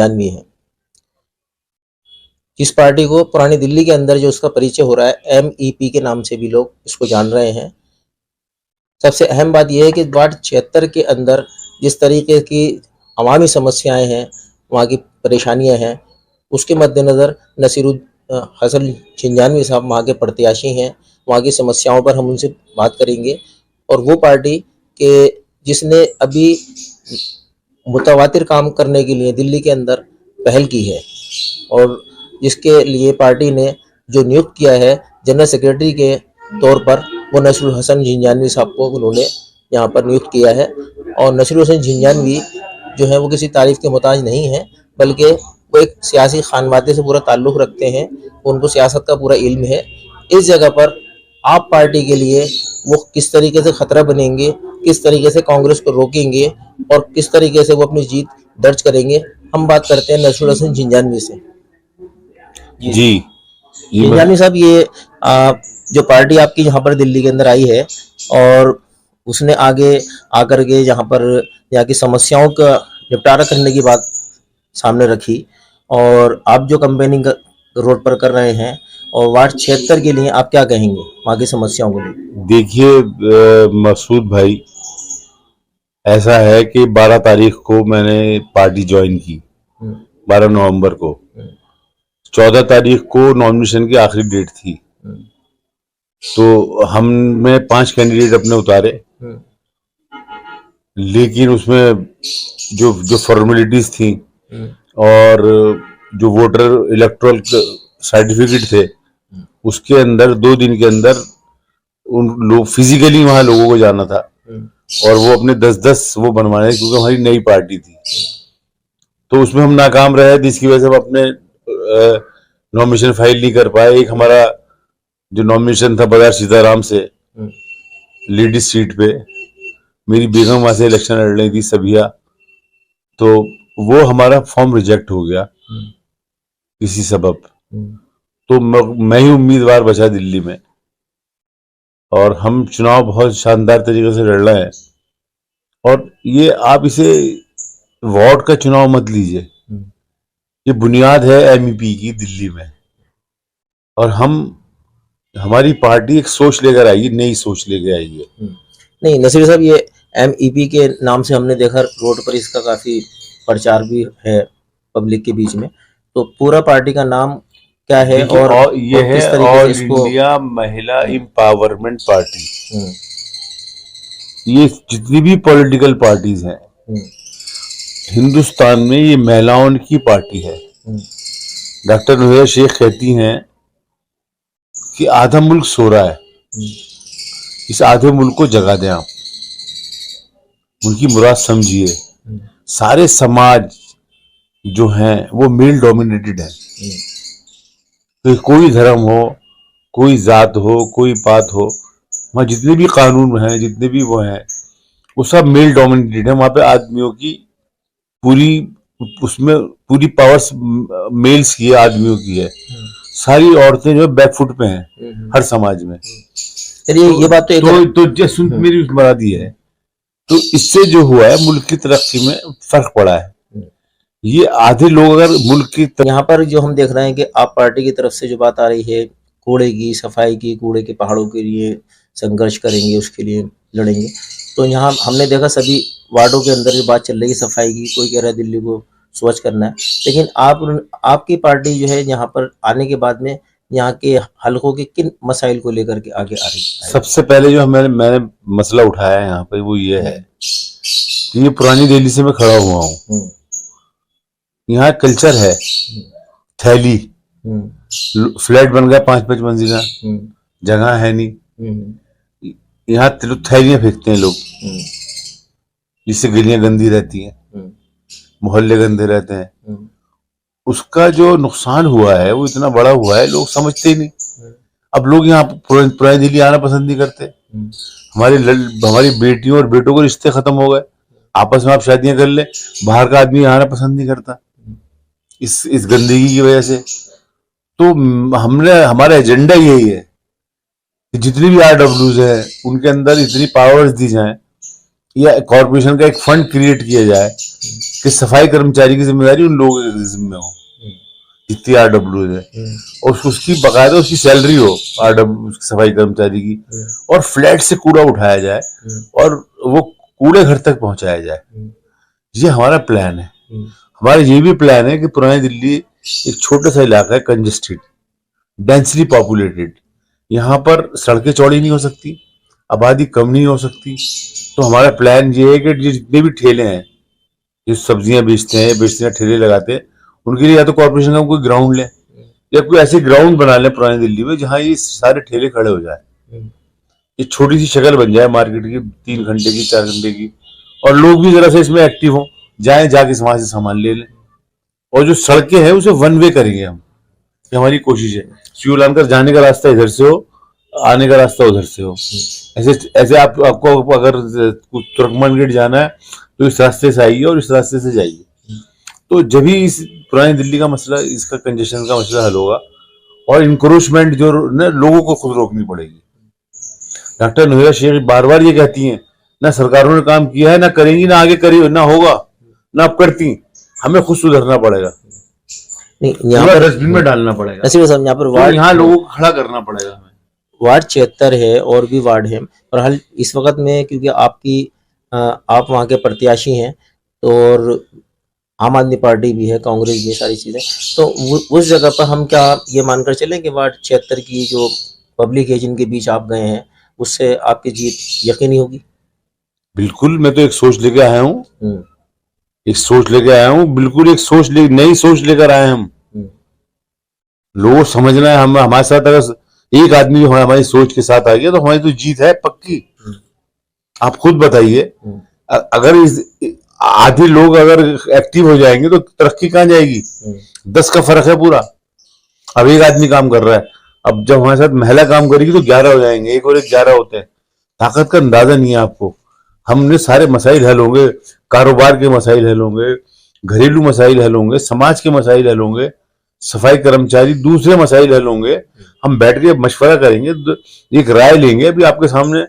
जानवी है। इस पार्टी को पुरानी दिल्ली के अंदर जो उसका परिचय हो रहा है MEP के नाम से भी लोग इसको जान रहे हैं। सबसे अहम बात यह है कि वार्ड 76 के अंदर जिस तरीके की अवामी समस्याएं हैं, वहाँ की परेशानियां हैं, उसके मद्देनज़र नसीरुल हसन झिंझानवी साहब वहाँ के प्रत्याशी हैं। वहाँ की समस्याओं पर हम उनसे बात करेंगे और वो पार्टी के जिसने अभी मुतवातिर काम करने के लिए दिल्ली के अंदर पहल की है और जिसके लिए पार्टी ने जो नियुक्त किया है जनरल सेक्रेटरी के तौर पर, वो नसीरुल हसन झिंझानवी साहब को उन्होंने यहाँ पर नियुक्त किया है। और नसीरुल हसन झिंझानवी जो है वो किसी तारीफ के मोहताज नहीं है, बल्कि वो एक सियासी खानवादे से पूरा ताल्लुक़ रखते हैं, उनको सियासत का पूरा इल्म है। इस जगह पर आप पार्टी के लिए वो किस तरीके से ख़तरा बनेंगे, किस तरीके से कांग्रेस को रोकेंगे और किस तरीके से वो अपनी जीत दर्ज करेंगे, हम बात करते हैं नसीरुल हसन झिंझानवी से। जी झिंझानवी साहब, ये जो पार्टी आपकी यहाँ पर दिल्ली के अंदर आई है और उसने आगे आकर के यहाँ की समस्याओं का निपटारा करने की बात सामने रखी और आप जो कैंपेनिंग रोड पर कर रहे हैं और वार्ड 76 के लिए आप क्या कहेंगे वहाँ की समस्याओं को लेकर? देखिए मसूद भाई, ऐसा है कि 12 तारीख को मैंने पार्टी ज्वाइन की, 12 नवंबर को। 14 तारीख को नॉमिनेशन की आखिरी डेट थी, तो हमने 5 कैंडिडेट अपने उतारे, लेकिन उसमें जो फॉर्मेलिटीज थी और जो वोटर इलेक्टोरल सर्टिफिकेट थे, उसके अंदर 2 दिन के अंदर उन लोग फिजिकली वहां लोगों को जाना था और वो अपने 10-10 वो बनवाने, क्योंकि हमारी नई पार्टी थी, तो उसमें हम नाकाम रहे, जिसकी वजह से हम अपने नॉमिनेशन फाइल नहीं कर पाए। एक हमारा जो नॉमिनेशन था बाजार सीताराम से लेडीज सीट पे, मेरी बेगम वहां से इलेक्शन लड़ रही थी, सबिया, तो वो हमारा फॉर्म रिजेक्ट हो गया किसी सबब। तो मैं ही उम्मीदवार बचा दिल्ली में और हम चुनाव बहुत शानदार तरीके से लड़ रहे हैं। और ये आप इसे वार्ड का चुनाव मत लीजिए, ये बुनियाद है MEP की दिल्ली में। और हमारी पार्टी एक सोच लेकर आई है, नई सोच लेकर आई है। नहीं नसीर साहब, ये MEP के नाम से हमने देखा रोड पर इसका काफी प्रचार भी है पब्लिक के बीच में, तो पूरा पार्टी का नाम क्या है? और ये है ऑल इंडिया महिला एम्पावरमेंट पार्टी। ये जितनी भी पॉलिटिकल पार्टीज हैं हिंदुस्तान में, ये महिलाओं की पार्टी है। डॉक्टर नूरिया शेख कहती हैं कि आधा मुल्क सो रहा है, इस आधे मुल्क को जगा दें आप, उनकी मुराद समझिए। सारे समाज जो हैं वो मेल डोमिनेटेड है, तो कोई धर्म हो, कोई जात हो, कोई बात हो, वहाँ जितने भी कानून हैं, जितने भी वो हैं, वो सब मेल डोमिनेटेड है। वहाँ पे आदमियों की पूरी पावर्स मेल्स की है, आदमियों की है। सारी औरतें जो बैकफुट पे हैं हर समाज में। ये बात तो सुन, मेरी मुरादी है, तो इससे जो हुआ है मुल्क की तरक्की में फर्क पड़ा है। ये आधे लोग अगर मुल्क की यहाँ पर जो हम देख रहे हैं कि आप पार्टी की तरफ से जो बात आ रही है कूड़े की सफाई की, कूड़े के पहाड़ों के लिए संघर्ष करेंगे, उसके लिए लड़ेंगे, तो यहाँ हमने देखा सभी वार्डों के अंदर जो बात चल रही है सफाई की, कोई कह रहा है दिल्ली को स्वच्छ करना है, लेकिन आपकी पार्टी जो है यहाँ पर आने के बाद में यहाँ के हलकों के किन मसाइल को लेकर के आगे आ रही है? सबसे पहले जो मैंने मसला उठाया है यहाँ पर वो ये है कि ये पुरानी दिल्ली से मैं खड़ा हुआ हूँ, यहाँ कल्चर है थैली, फ्लैट बन गया 5-5 मंजिला, जगह है नहीं, यहाँ थैलियां फेंकते हैं लोग, जिससे गलियां गंदी रहती हैं, मोहल्ले गंदे रहते हैं। उसका जो नुकसान हुआ है वो इतना बड़ा हुआ है, लोग समझते ही नहीं। अब लोग यहाँ पुरानी दिल्ली आना पसंद नहीं करते। हमारी बेटियों और बेटों के रिश्ते खत्म हो गए, आपस में आप शादियां कर ले, बाहर का आदमी आना पसंद नहीं करता इस गंदगी की वजह से। तो हमारा एजेंडा यही है कि जितनी भी RWs है उनके अंदर इतनी पावर्स दी जाएं या कॉर्पोरेशन का एक फंड क्रिएट किया जाए कि सफाई कर्मचारी की जिम्मेदारी उन लोगों के जिम्मे हो, जितनी आरडब्ल्यू है, और उसकी बकायदा उसकी सैलरी हो आरडब्ल्यू सफाई कर्मचारी की, और फ्लैट से कूड़ा उठाया जाए और वो कूड़े घर तक पहुंचाया जाए। ये हमारा प्लान है। हमारा ये भी प्लान है कि पुरानी दिल्ली एक छोटा सा इलाका है, कंजेस्टेड, डेंसली पॉपुलेटेड, यहाँ पर सड़कें चौड़ी नहीं हो सकती, आबादी कम नहीं हो सकती। तो हमारा प्लान ये है कि जितने भी ठेले हैं जो सब्जियां बेचते हैं ठेले लगाते हैं, उनके लिए या तो कॉर्पोरेशन का कोई ग्राउंड ले या कोई ऐसे ग्राउंड बना ले पुरानी दिल्ली में जहां ये सारे ठेले खड़े हो जाए। ये छोटी सी शक्ल बन जाए मार्केट की, 3 घंटे की 4 घंटे की, और लोग भी जरा से इसमें एक्टिव हो जाए, जाके वहां से सामान ले लें। और जो सड़कें हैं उसे वन वे करेंगे हम, ये हमारी कोशिश है। फ्यूल आनकर जाने का रास्ता इधर से हो, आने का रास्ता उधर से हो। ऐसे ऐसे आपको अगर तुर्कमान गेट जाना है तो इस रास्ते से आइए और इस रास्ते से जाइए। तो जब ही इस पुरानी दिल्ली का मसला, इसका कंजेशन का मसला हल होगा, और इंक्रोचमेंट जो न लोगों को खुद रोकनी पड़ेगी। डॉक्टर नोहिरा शेख बार बार ये कहती हैं, ना सरकारों ने काम किया है, ना करेंगी, ना आगे करी, ना होगा, ना अब करती, हमें खुद सुधरना पड़ेगा, नहीं यहाँ पर डस्टबिन में डालना पड़ेगा। नसीब साहब यहाँ पर वार्ड, यहाँ लोगों को खड़ा करना पड़ेगा हमें। वार्ड 76 है और भी वार्ड है, और हाल इस वक्त में क्योंकि आप वहाँ के प्रत्याशी हैं, तो और आम आदमी पार्टी भी है, कांग्रेस भी है, सारी चीज़ें, तो उस जगह पर हम क्या ये मानकर चलें कि वार्ड 76 की जो पब्लिक है जिनके बीच आप गए हैं, उससे आपकी जीत यकीनी होगी? बिल्कुल, मैं तो एक सोच लेके आया हूँ, एक सोच लेके आया हूँ, बिल्कुल एक नई सोच लेकर आए हम। लोगों समझना है, हम हमारे साथ अगर एक आदमी जो हमारी सोच के साथ आ गया तो हमारी तो जीत है पक्की। आप खुद बताइए, अगर आधे लोग अगर एक्टिव हो जाएंगे तो तरक्की कहाँ जाएगी? 10 का फर्क है पूरा। अब एक आदमी काम कर रहा है, अब जब हमारे साथ महिला काम करेगी तो 11 हो जाएंगे, 1 और 1 11 होते हैं। ताकत का अंदाजा नहीं है आपको। हमने सारे मसाइल हल होंगे, कारोबार के मसाइल हल होंगे, घरेलू मसाइल हल होंगे, समाज के मसाइल हल होंगे, सफाई कर्मचारी दूसरे मसाइल हल होंगे। हम बैठ के मशवरा करेंगे, एक राय लेंगे। अभी आपके सामने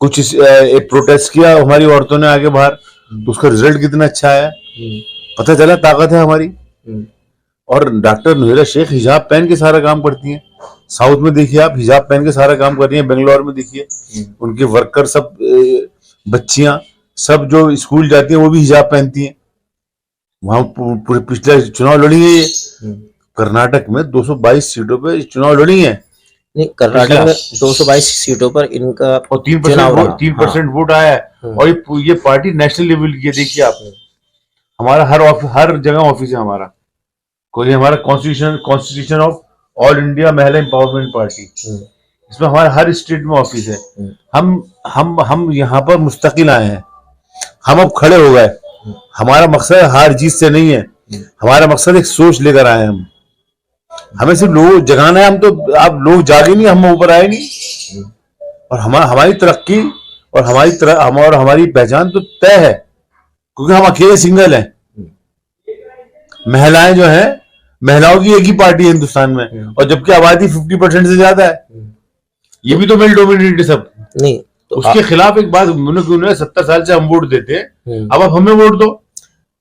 कुछ एक प्रोटेस्ट किया हमारी औरतों ने आगे बाहर, तो उसका रिजल्ट कितना अच्छा आया, पता चला ताकत है हमारी। और डॉक्टर नोहिरा शेख हिजाब पहन के सारा काम करती हैं। साउथ में देखिए आप, हिजाब पहन के सारा काम कर रही हैं। बेंगलोर में देखिए उनके वर्कर सब, बच्चियां सब जो स्कूल जाती हैं वो भी हिजाब पहनती हैं। वहां पूरे पिछले चुनाव लड़ी है ये। कर्नाटक में 222 सीटों पे चुनाव लड़ी है। नहीं, कर्नाटक में 222 सीटों पर इनका और 3% वोट आया है। और ये पार्टी नेशनल लेवल की है। देखिए आप, हमारा हर जगह ऑफिस है हमारा। कोई हमारा कॉन्स्टिट्यूशन ऑफ ऑल इंडिया महिला एम्पावरमेंट पार्टी, इसमें हमारे हर स्टेट में ऑफिस है। हम यहाँ पर मुस्तकिल आए हैं, हम अब खड़े हो गए। हमारा मकसद हार जीत से नहीं है, हमारा मकसद एक सोच लेकर आए हम। हमें सिर्फ लोग जगाना है। हम तो आप लोग जागे नहीं, हम ऊपर आए नहीं। और हमारी तरक्की और हमारी पहचान तो तय है, क्योंकि हम अकेले सिंगल हैं। महिलाएं जो हैं, महिलाओं की एक ही पार्टी है हिंदुस्तान में, और जबकि आबादी 50% से ज्यादा है। ये भी तो मेल डोमिनेटेड सब नहीं। तो उसके खिलाफ एक बात, उन्होंने 70 साल से हम वोट देते हैं, अब आप हमें वोट दो,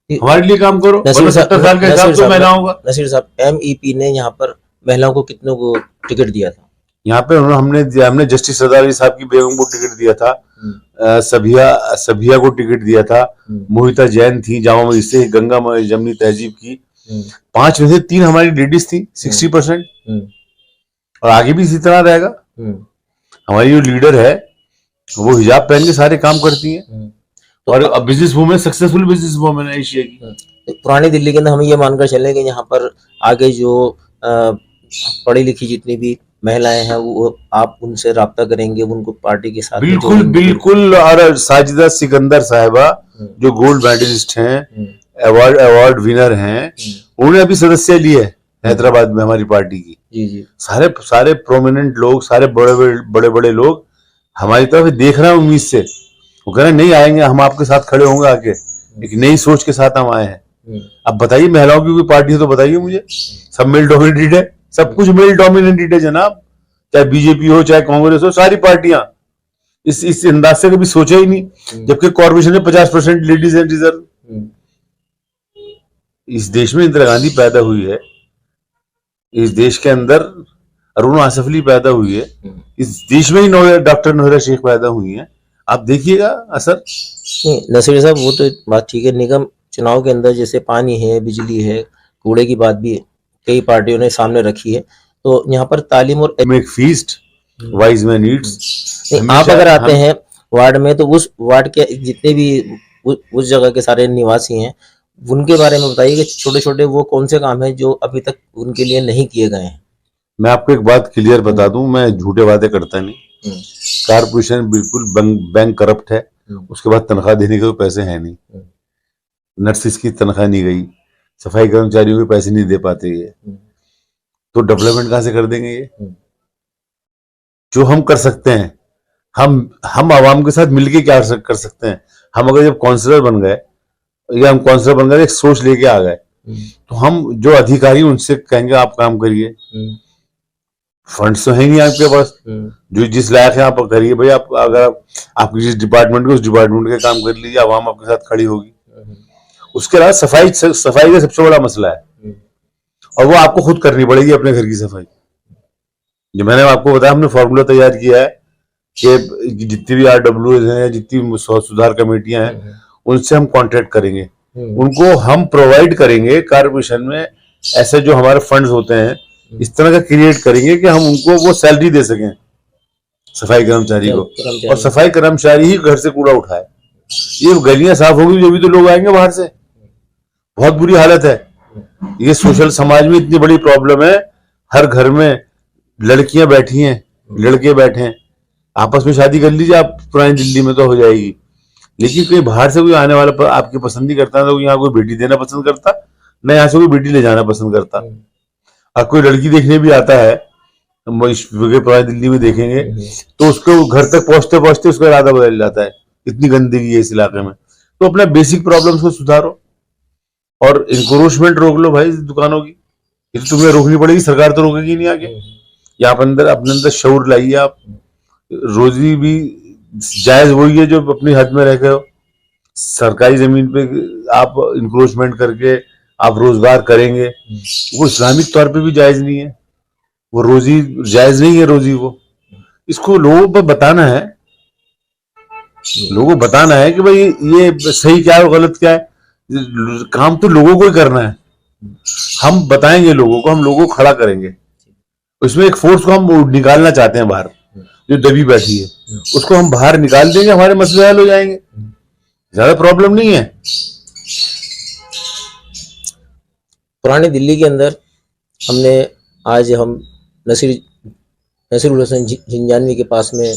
हमारे लिए काम करो। 70 साल का हिसाब तो महिलाओं का। नसीर साहब, MEP ने यहाँ पर महिलाओं को कितनों को टिकट दिया था? यहाँ पे हमने जस्टिस सरदार साहब की बेगम को टिकट दिया था, सभिया को टिकट दिया था, मोहिता जैन थी जामा मस्जिद से, गंगा जमनी तहजीब की। 5 में से 3 हमारी लेडीज थी, 60%। और आगे भी इसी तरह रहेगा। हमारी जो लीडर है वो हिजाब पहन के सारे काम करती है, और business women, successful business women है एशिया की। पुरानी दिल्ली के अंदर हम ये मानकर चले कि यहाँ पर आगे जो पढ़ी लिखी जितनी भी महिलाएं हैं वो आप उनसे राब्ता करेंगे, उनको पार्टी के साथ? बिल्कुल। और साजिदा सिकंदर साहिबा जो गोल्ड मेडलिस्ट हैं, अवार्ड विनर हैं, उन्होंने अभी सदस्य ली है हैदराबाद में हमारी पार्टी की। जी। सारे प्रोमिनेंट लोग, सारे बड़े लोग हमारी तरफ देख रहे हैं उम्मीद से। वो कह रहे हैं नहीं आएंगे, हम आपके साथ खड़े होंगे आके, एक नई सोच के साथ हम आए हैं। अब बताइए, महिलाओं की कोई पार्टी है तो बताइए मुझे। सब मेल डोमिनेटेड है, सब कुछ मेल डोमिनेटेड है जनाब। चाहे बीजेपी हो, चाहे कांग्रेस हो, सारी पार्टियां इस अंदाज से कभी सोचा ही नहीं, जबकि कॉर्पोरेशन में 50% लेडीज एंड रिजर्व। इस देश में इंदिरा गांधी पैदा हुई है, इस देश के अंदर अरुण आसफली पैदा हुई है, इस देश में ही डॉक्टर नोरा शेख पैदा हुई है। आप देखिएगा असर। नहीं नसीर साहब, वो तो बात ठीक है, निगम चुनाव के अंदर जैसे पानी है, बिजली है, कूड़े की बात भी कई पार्टियों ने सामने रखी है, तो यहाँ पर तालीम और make feast wise man Yeats. आप अगर आते हैं वार्ड में, तो उस वार्ड के जितने भी उस जगह के सारे निवासी हैं, उनके बारे में बताइए कि छोटे छोटे वो कौन से काम हैं जो अभी तक उनके लिए नहीं किए गए हैं। मैं आपको एक बात क्लियर बता दूं, मैं झूठे वादे करता नहीं। कारपोरेशन बिल्कुल बैंक करप्ट है, उसके बाद तनख्वाह देने के पैसे हैं नहीं, नर्सिस की तनख्वाह नहीं गई, सफाई कर्मचारियों के पैसे नहीं दे पाते ये, तो डेवलपमेंट कहां से कर देंगे ये? जो हम कर सकते हैं, हम आवाम के साथ मिलके क्या कर सकते हैं? हम अगर जब काउंसलर बन गए या हम काउंसलर बन गए, एक सोच लेके आ गए, तो हम जो अधिकारी उनसे कहेंगे आप काम करिए। फंड्स तो है नहीं आपके पास, जो जिस लायक है आप करिए भाई। आप अगर आप जिस डिपार्टमेंट के, उस डिपार्टमेंट के काम कर लीजिए, आवाम आपके साथ खड़ी होगी। उसके अलावा सफाई का सबसे बड़ा मसला है, और वो आपको खुद करनी पड़ेगी अपने घर की सफाई। जो मैंने आपको बताया, हमने फॉर्मूला तैयार किया है कि जितनी भी RWS हैं या जितनी भी सुधार कमेटियां हैं, उनसे हम कॉन्ट्रैक्ट करेंगे, उनको हम प्रोवाइड करेंगे कारपोरेशन में ऐसे जो हमारे फंड्स होते हैं, इस तरह का क्रिएट करेंगे कि हम उनको वो सैलरी दे सकें सफाई कर्मचारी को, और सफाई कर्मचारी ही घर से कूड़ा उठाए। ये गलियां साफ होगी जो भी तो लोग आएंगे बाहर से। बहुत बुरी हालत है ये। सोशल समाज में इतनी बड़ी प्रॉब्लम है, हर घर में लड़कियां बैठी हैं, लड़के बैठे हैं, आपस में शादी कर लीजिए आप, पुरानी दिल्ली में तो हो जाएगी। लेकिन कोई बाहर से कोई आने वाला आपकी पसंद नहीं करता, तो यहाँ कोई बेटी देना पसंद करता, न यहाँ से कोई बेटी ले जाना पसंद करता। अब कोई लड़की देखने भी आता है, पुरानी दिल्ली में देखेंगे, तो उसको घर तक पहुंचते पहुंचते उसका इरादा बदल जाता है। इतनी गंदगी है इस इलाके में। तो अपना बेसिक प्रॉब्लम्स को सुधारो और इंक्रोचमेंट रोक लो भाई दुकानों की। ये तो तुम्हें रोकनी पड़ेगी, सरकार तो रोकेगी नहीं आगे। या आप अपने अंदर शऊर लाइए। आप रोजी भी जायज वही है जो अपनी हद में रह गए हो। सरकारी जमीन पे आप इंक्रोचमेंट करके आप रोजगार करेंगे, वो इस्लामिक तौर पे भी जायज नहीं है, वो रोजी जायज नहीं है रोजी। वो इसको लोगों पर बताना है, लोगों को बताना है कि भाई ये सही क्या है, गलत क्या है। काम तो लोगों को ही करना है। हम बताएंगे लोगों को, हम लोगों को खड़ा करेंगे। उसमें एक फोर्स को हम निकालना चाहते हैं बाहर, जो दबी बैठी है, उसको हम बाहर निकाल देंगे, हमारे मसले हल हो जाएंगे, ज्यादा प्रॉब्लम नहीं है। पुरानी दिल्ली के अंदर हम नसीरुल हसन झिंझानवी के पास में